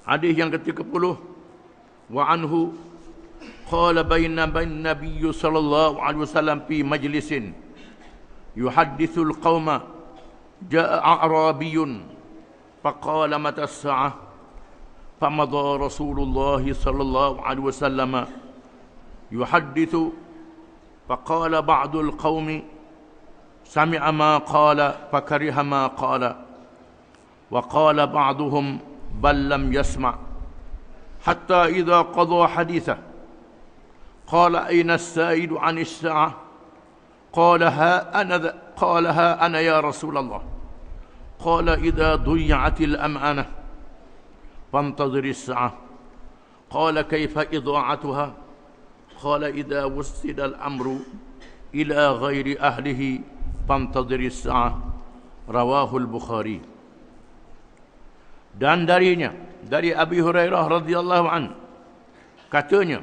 Hadis yang ke-30, wa anhu qala baina Nabiy sallallahu alaihi wasallam fi majlisin yuhadditsul qauma jaa a'rabiyyun faqala mata as-sa'ah famadha Rasulullah sallallahu alaihi wasallam yuhadditsu faqala ba'dul qaumi sami'a ma qala fakariha ma qala wa qala ba'duhum بل لم يسمع حتى إذا قضى حديثه قال أين السائل عن الساعة قال ها أنا يا رسول الله قال إذا ضيعت الأمانة فانتظر الساعة قال كيف إضاعتها قال إذا وسد الأمر إلى غير أهله فانتظر الساعة رواه البخاري. Dan darinya, dari Abi Hurairah radhiyallahu an, katanya,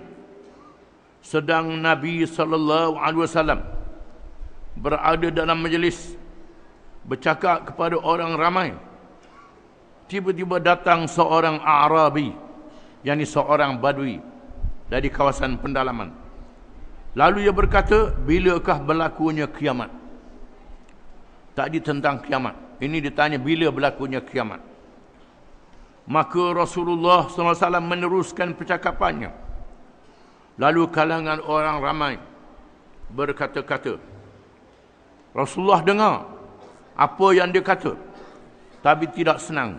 sedang Nabi sallallahu alaihi wasallam berada dalam majlis bercakap kepada orang ramai, tiba-tiba datang seorang A'rabi, yakni seorang Badui dari kawasan pendalaman. Lalu ia berkata, bilakah berlakunya kiamat? Tadi tentang kiamat, ini ditanya bila berlakunya kiamat. Maka Rasulullah SAW meneruskan percakapannya. Lalu kalangan orang ramai berkata-kata. Rasulullah dengar apa yang dia kata, tapi tidak senang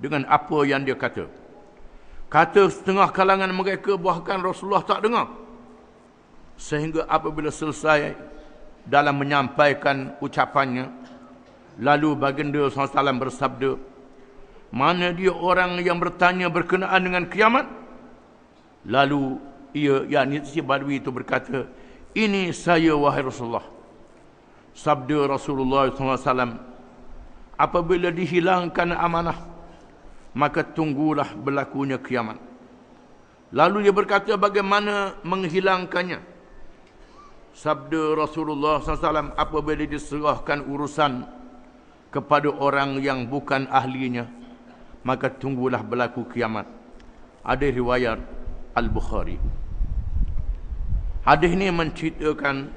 dengan apa yang dia kata. Kata setengah kalangan mereka bahkan Rasulullah tak dengar. Sehingga apabila selesai dalam menyampaikan ucapannya, lalu baginda SAW bersabda, mana dia orang yang bertanya berkenaan dengan kiamat? Lalu ia, yakni si Badui itu berkata, ini saya wahai Rasulullah. Sabda Rasulullah SAW, apabila dihilangkan amanah, maka tunggulah berlakunya kiamat. Lalu dia berkata, bagaimana menghilangkannya? Sabda Rasulullah SAW, apabila diserahkan urusan kepada orang yang bukan ahlinya, maka tunggulah berlaku kiamat. Ada riwayat Al-Bukhari. Hadis ini menceritakan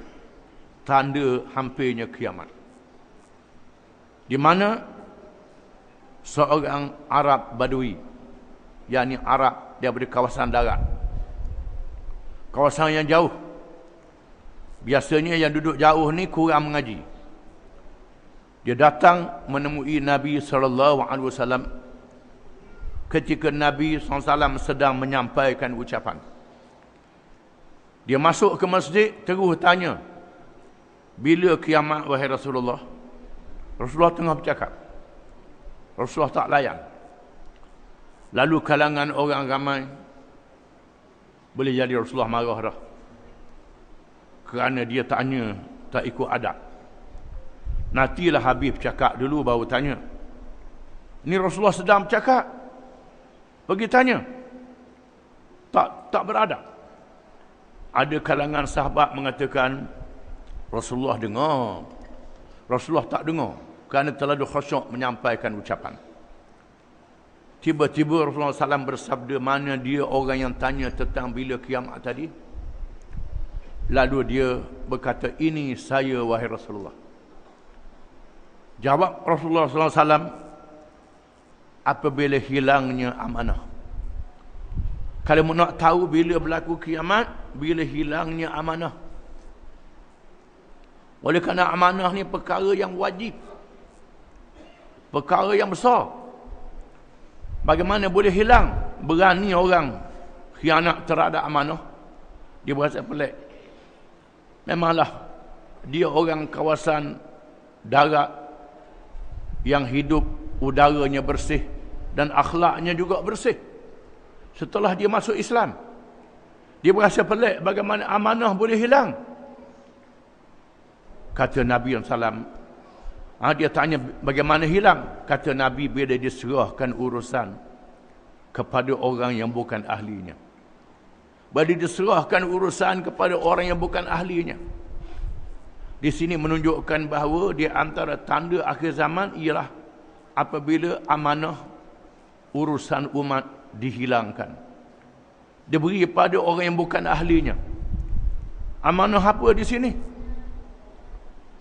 tanda hampirnya kiamat, di mana seorang Arab Badui, yakni Arab daripada kawasan darat, kawasan yang jauh. Biasanya yang duduk jauh ni kurang mengaji. Dia datang menemui Nabi SAW ketika Nabi SAW sedang menyampaikan ucapan. Dia masuk ke masjid, terus tanya, bila kiamat wahai Rasulullah? Rasulullah tengah bercakap. Rasulullah tak layan. Lalu kalangan orang ramai, boleh jadi Rasulullah marah dah, kerana dia tanya tak ikut adab. Nantilah habis bercakap dulu baru tanya. Ni Rasulullah sedang bercakap, pergi tanya. Tak beradab. Ada kalangan sahabat mengatakan Rasulullah dengar, Rasulullah tak dengar, kerana terlalu khusyuk menyampaikan ucapan. Tiba-tiba Rasulullah SAW bersabda, mana dia orang yang tanya tentang bila kiamat tadi? Lalu dia berkata, ini saya wahai Rasulullah. Jawab Rasulullah SAW, apabila hilangnya amanah. Kalau nak tahu bila berlaku kiamat, bila hilangnya amanah. Oleh kerana amanah ni perkara yang wajib, perkara yang besar. Bagaimana boleh hilang? Berani orang khianat terhadap amanah. Dia berasa pelik. Memanglah dia orang kawasan darat yang hidup udaranya bersih dan akhlaknya juga bersih. Setelah dia masuk Islam, dia berasa pelik bagaimana amanah boleh hilang. Kata Nabi SAW, dia tanya bagaimana hilang. Kata Nabi, bila diserahkan urusan kepada orang yang bukan ahlinya. Bila diserahkan urusan kepada orang yang bukan ahlinya. Di sini menunjukkan bahawa di antara tanda akhir zaman ialah apabila amanah urusan umat dihilangkan. Dia beri pada orang yang bukan ahlinya. Amanah apa di sini?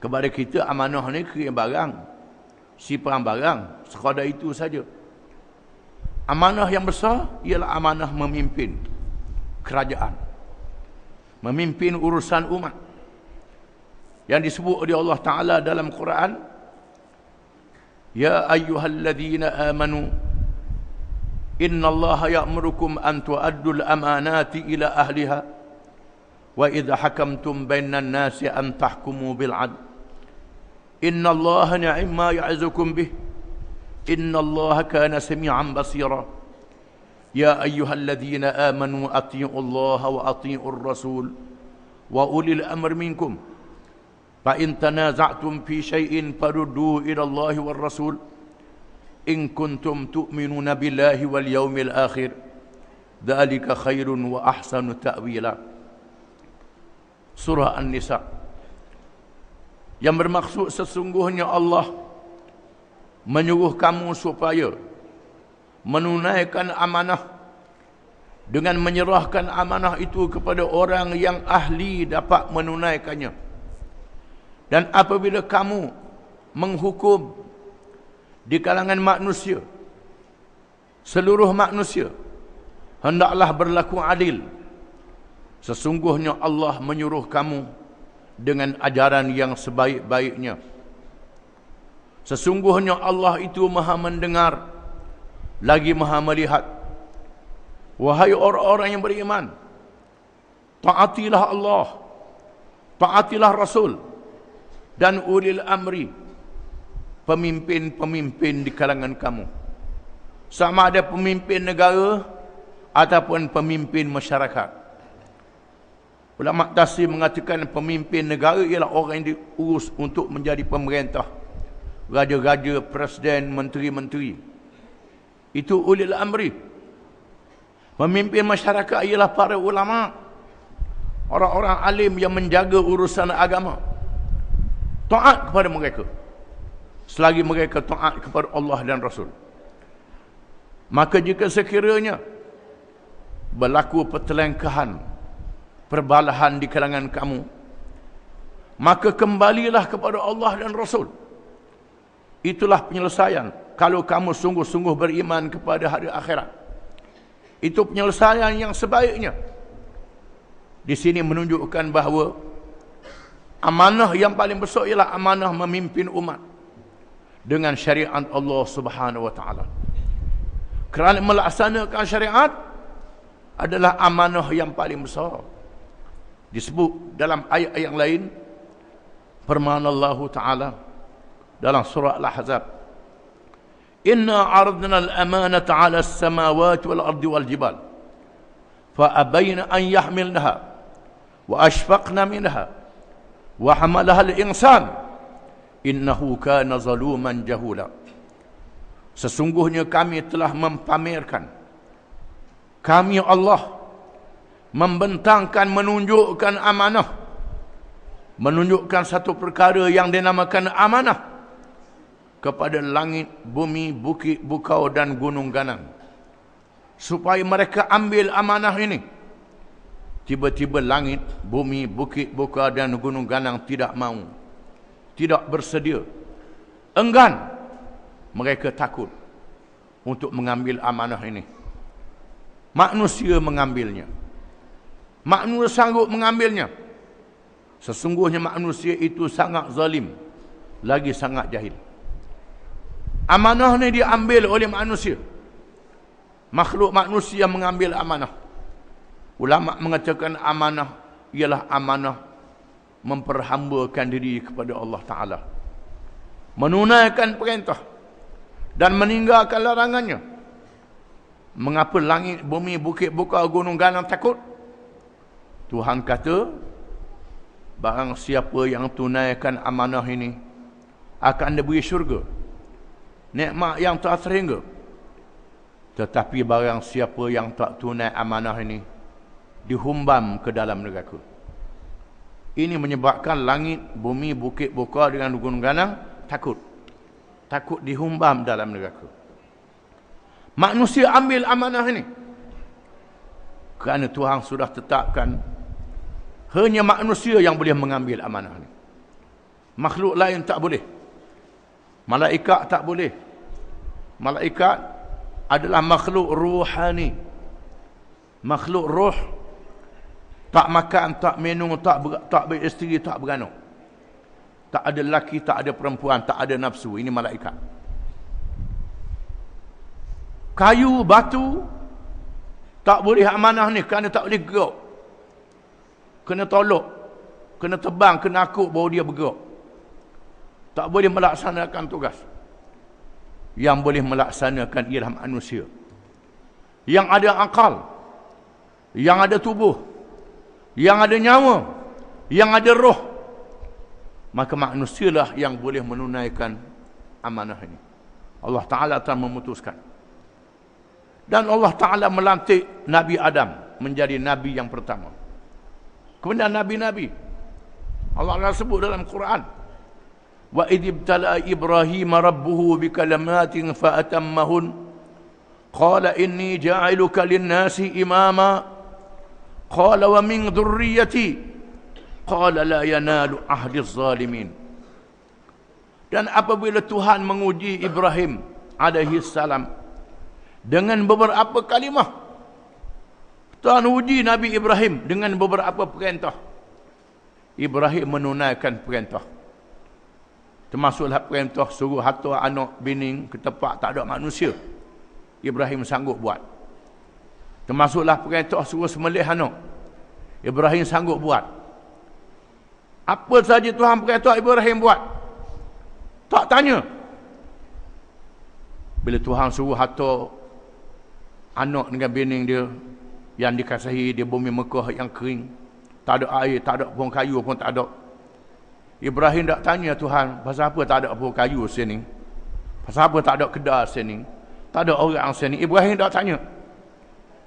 Kepada kita amanah ni kirim barang, simpan barang, sekadar itu saja. Amanah yang besar ialah amanah memimpin kerajaan, memimpin urusan umat. Yang disebut oleh Allah Ta'ala dalam Quran, Ya ayyuhalladzina amanu innallaha ya'murukum an tu'addul amanati ila ahliha wa idha hakamtum bainan nasi an tahkumu bil 'adl innallaha ni'ma ya'izukum bih innallaha kana sami'an basira ya ayyuhalladzina amanu atti'ullaha wa atti'ur rasul wa ulil amri minkum fa in tanaza'tum fi syai'in farudduhu ila Allahi war rasul in kuntum tu'minuna billahi wal yawmil akhir dzalika khairun wa ahsanu ta'wila. Surah An-Nisa, yang bermaksud sesungguhnya Allah menyuruh kamu supaya menunaikan amanah dengan menyerahkan amanah itu kepada orang yang ahli dapat menunaikannya. Dan apabila kamu menghukum di kalangan manusia, seluruh manusia, hendaklah berlaku adil. Sesungguhnya Allah menyuruh kamu dengan ajaran yang sebaik-baiknya. Sesungguhnya Allah itu maha mendengar, lagi maha melihat. Wahai orang-orang yang beriman, taatilah Allah, taatilah Rasul, dan ulil amri, pemimpin-pemimpin di kalangan kamu. Sama ada pemimpin negara ataupun pemimpin masyarakat. Ulama tafsir mengatakan pemimpin negara ialah orang yang diurus untuk menjadi pemerintah. Raja-raja, presiden, menteri-menteri. Itu ulil amri. Pemimpin masyarakat ialah para ulama, orang-orang alim yang menjaga urusan agama. Taat kepada mereka selagi mereka taat kepada Allah dan Rasul. Maka jika sekiranya berlaku pertelengkahan, perbalahan di kalangan kamu, maka kembalilah kepada Allah dan Rasul. Itulah penyelesaian kalau kamu sungguh-sungguh beriman kepada hari akhirat. Itu penyelesaian yang sebaiknya. Di sini menunjukkan bahawa amanah yang paling besar ialah amanah memimpin umat dengan syariat Allah Subhanahu wa taala. Kerana melaksanakan syariat adalah amanah yang paling besar. Disebut dalam ayat yang lain, firman Allah Ta'ala dalam surah Al-Ahzab, Inna aradna al-amanata 'ala as-samawati wal-ardi wal-jibal fa abayna an yahmilnaha wa ashfaqna minha wa hamalaha al-insan innahu kana zaluman jahula. Sesungguhnya kami telah mempamerkan, kami Allah membentangkan, menunjukkan amanah, menunjukkan satu perkara yang dinamakan amanah kepada langit, bumi, bukit, bukau dan gunung ganang, supaya mereka ambil amanah ini. Tiba-tiba langit, bumi, bukit, bukau dan gunung ganang tidak mau, tidak bersedia, enggan. Mereka takut untuk mengambil amanah ini. Manusia mengambilnya, manusia sanggup mengambilnya. Sesungguhnya manusia itu sangat zalim, lagi sangat jahil. Amanah ini diambil oleh manusia, makhluk manusia mengambil amanah. Ulama mengatakan amanah ialah amanah memperhambakan diri kepada Allah Ta'ala, menunaikan perintah dan meninggalkan larangannya. Mengapa langit, bumi, bukit, bukau, gunung ganang takut? Tuhan kata, barang siapa yang tunaikan amanah ini akan diberi syurga, nikmat yang tak terhingga. Tetapi barang siapa yang tak tunai amanah ini dihumbam ke dalam neraka. Ini menyebabkan langit, bumi, bukit, bukau dengan gunung ganang takut dihumbam dalam neraka. Manusia ambil amanah ini. Kerana Tuhan sudah tetapkan hanya manusia yang boleh mengambil amanah ini. Makhluk lain tak boleh. Malaikat tak boleh. Malaikat adalah makhluk ruhani. Makhluk roh. Tak makan, tak minum, tak beristeri, tak beranak. Tak ada lelaki, tak ada perempuan, tak ada nafsu. Ini malaikat. Kayu, batu, tak boleh amanah ni kerana tak boleh gerak. Kena tolak, kena tebang, kena akuk baru dia bergerak. Tak boleh melaksanakan tugas. Yang boleh melaksanakan ialah manusia. Yang ada akal, yang ada tubuh, yang ada nyawa, yang ada roh. Maka manusialah yang boleh menunaikan amanah ini. Allah Ta'ala telah memutuskan. Dan Allah Ta'ala melantik Nabi Adam menjadi Nabi yang pertama. Kemudian Nabi-Nabi. Allah Ta'ala sebut dalam Quran. Wa idibtala Ibrahim rabbuhu bikalamatin fa'atammahun. Qala inni ja'iluka linnasi imama. Qala wa min dhurriyyati. Qala la yanalu ahdiz zalimin. Dan apabila Tuhan menguji Ibrahim alaihi salam dengan beberapa kalimah, Tuhan uji Nabi Ibrahim dengan beberapa perintah. Ibrahim menunaikan perintah. Termasuklah perintah suruh hantar anak bini ke tempat tak ada manusia. Ibrahim sanggup buat. Termasuklah perintah suruh sembelih anak. Ibrahim sanggup buat. Apa saja Tuhan perintah Ibrahim buat. Tak tanya. Bila Tuhan suruh hantar anak dengan bini dia yang dikasihi di bumi Mekah yang kering, tak ada air, tak ada pohon kayu pun tak ada. Ibrahim tak tanya Tuhan, pasal apa tak ada pohon kayu sini? Pasal apa tak ada kedai sini? Tak ada orang sini. Ibrahim tak tanya.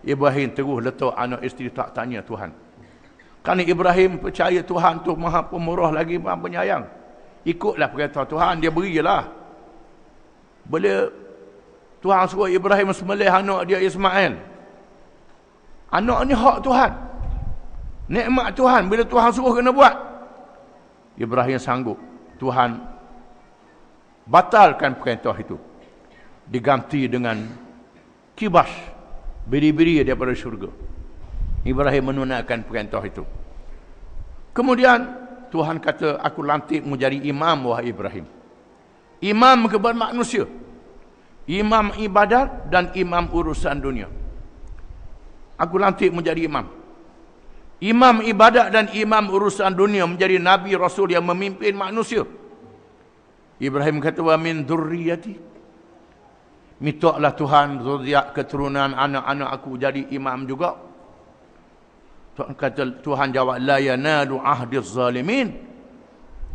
Ibrahim terus letak anak isteri, tak tanya Tuhan. Kerana Ibrahim percaya Tuhan tu Maha Pemurah lagi Maha Penyayang. Ikutlah perintah Tuhan, dia berilah. Bila Tuhan suruh Ibrahim sembelih anak dia Ismail. Anak ni hak Tuhan. Nikmat Tuhan. Bila Tuhan suruh kena buat. Ibrahim sanggup. Tuhan batalkan perintah itu. Diganti dengan kibas. Biri-biri daripada syurga. Ibrahim menunaikan perintah itu. Kemudian Tuhan kata, aku lantik menjadi imam wahai Ibrahim. Imam kepada manusia. Imam ibadat dan imam urusan dunia. Aku lantik menjadi imam. Imam ibadat dan imam urusan dunia, menjadi Nabi Rasul yang memimpin manusia. Ibrahim kata, wa min dhurriyyati. Mintalah Tuhan zuriat keturunan anak-anak aku jadi imam juga. Tuhan jawab, la yanalu ahdiz zalimin.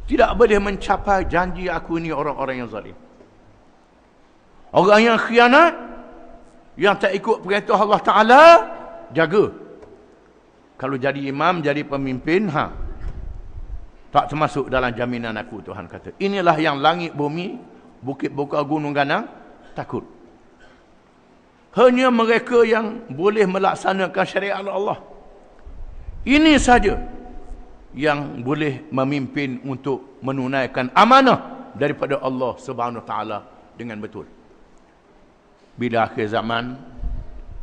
Tidak boleh mencapai janji aku ini orang-orang yang zalim. Orang yang khianat, yang tak ikut perintah Allah Ta'ala, jaga. Kalau jadi imam, jadi pemimpin, tak termasuk dalam jaminan aku, Tuhan kata. Inilah yang langit bumi, bukit bukit gunung ganang, takut. Hanya mereka yang boleh melaksanakan syariat Allah. Ini saja yang boleh memimpin untuk menunaikan amanah daripada Allah Subhanahu Wa Taala dengan betul. Bila akhir zaman,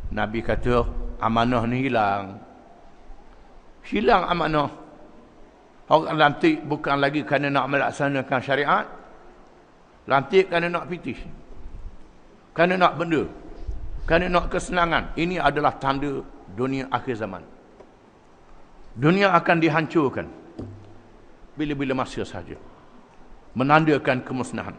Nabi kata amanah ni hilang. Hilang amanah. Orang lantik bukan lagi kerana nak melaksanakan syariat. Lantik kerana nak fitish. Kerana nak benda. Kerana nak kesenangan. Ini adalah tanda dunia akhir zaman. Dunia akan dihancurkan bila-bila masa saja. Menandakan kemusnahan.